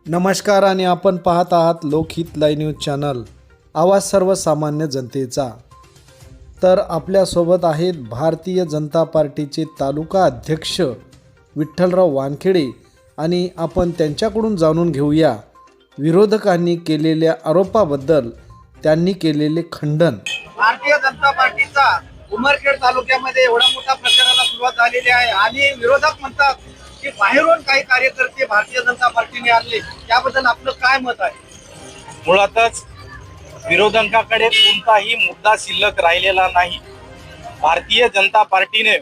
नमस्कार आणि आपण पाहत आहात लोकहित लाईव्ह न्यूज चॅनल, आवाज सर्वसामान्य जनतेचा। तर आपल्यासोबत आहेत भारतीय जनता पार्टीचे तालुका अध्यक्ष विठ्ठलराव वानखेडे आणि आपण त्यांच्याकडून जाणून घेऊया विरोधकांनी केलेल्या आरोपाबद्दल त्यांनी केलेले खंडन। भारतीय जनता पार्टीचा उमरखेड तालुक्यामध्ये एवढा मोठा प्रचाराला सुरुवात झालेली आहे आणि विरोधक म्हणतात की बाहेरून काही कार्यकर्ते भारतीय जनता पार्टीने आणले, त्याबद्दल आपलं काय मत आहे? मुळातच विरोधकांकडे कोणताही मुद्दा शिल्लक राहिलेला नाही। भारतीय जनता पार्टीने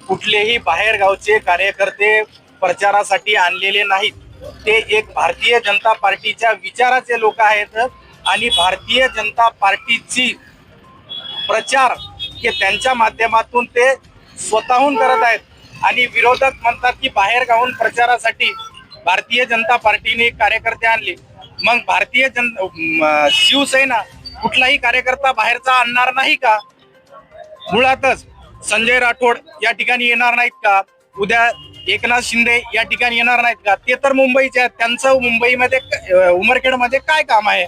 कुठलेही बाहेरगावचे कार्यकर्ते प्रचारासाठी आणलेले नाहीत। ते एक भारतीय जनता पार्टीच्या विचाराचे लोक आहेत आणि भारतीय जनता पार्टीची प्रचार हे त्यांच्या माध्यमातून ते स्वतःहून करत आहेत। आणि विरोधक म्हणतात की बाहेरगावून प्रचारासाठी भारतीय जनता पार्टीने कार्यकर्ते आणले। मग शिवसेना कुठलाही कार्यकर्ता बाहेरचा आणणार नाही का? मुळातच संजय राठोड या ठिकाणी येणार नाहीत का? उद्या एकनाथ शिंदे या ठिकाणी येणार नाहीत का? ते तर मुंबईचे आहेत, त्यांचं मुंबईमध्ये उमरखेडमध्ये काय काम आहे?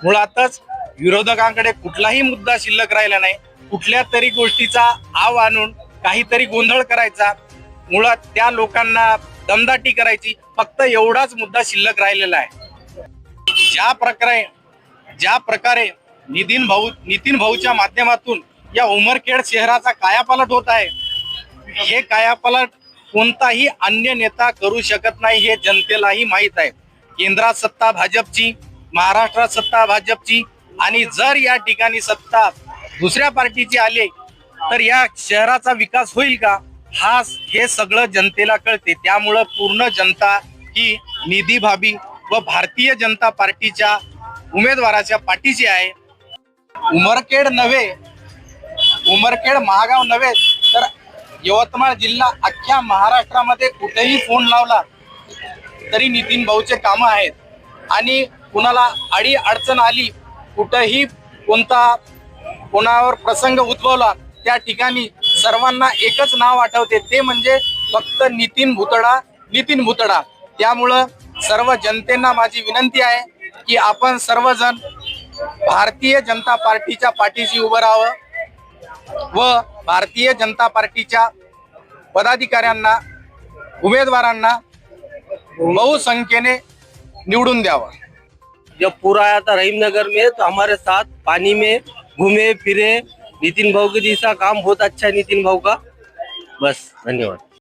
मुळातच विरोधकांकडे कुठलाही मुद्दा शिल्लक राहिला नाही। कुठल्या तरी गोष्टीचा आव आणून काहीतरी गोंधळ करायचा, मुळात त्या लोकांना दमदाटी करायची, फक्त एवढाच मुद्दा शिल्लक राहिलेला आहे। ज्या प्रकारे नितीन भाऊच्या माध्यमातून या उमरखेड शहराचा कायापालट होत आहे, हे कायापालट कोणताही अन्य नेता करू शकत नाही, हे जनतेलाही माहीत आहे। केंद्रात सत्ता भाजपची, महाराष्ट्रात सत्ता भाजपची, आणि जर या ठिकाणी सत्ता दुसऱ्या पार्टीची आली तर या शहराचा विकास होईल का? हे सगळं जनतेला कळते। त्यामुळं पूर्ण जनता ही निधी भाभी व भारतीय जनता पार्टीच्या उमेदवाराच्या पाठीशी आहे। उमरखेड महागाव नव्हे तर यवतमाळ जिल्हा अख्ख्या महाराष्ट्रामध्ये कुठेही फोन लावला तरी नितीन भाऊचे काम आहेत। आणि कुणाला अडी अडचण आली, कुठेही कोणावर प्रसंग उद्भवला, त्या ठिकाणी सर्वांना एकच नाव आठवते, ते म्हणजे फक्त नितीन भुतडा। त्यामुळं सर्व जनतेला माझी विनंती आहे की आपण सर्वजण भारतीय जनता पार्टीच्या पाठीशी उभं राहावं व भारतीय जनता पार्टीच्या पदाधिकाऱ्यांना, उमेदवारांना बहुसंख्येने निवडून द्यावं। जब पूरा आया था रहीम नगर में तो हमारे साथ पानी में घूमे फिरे। नितिन भाऊ के जैसा काम बहुत अच्छा है नितिन भाऊ का। बस धन्यवाद।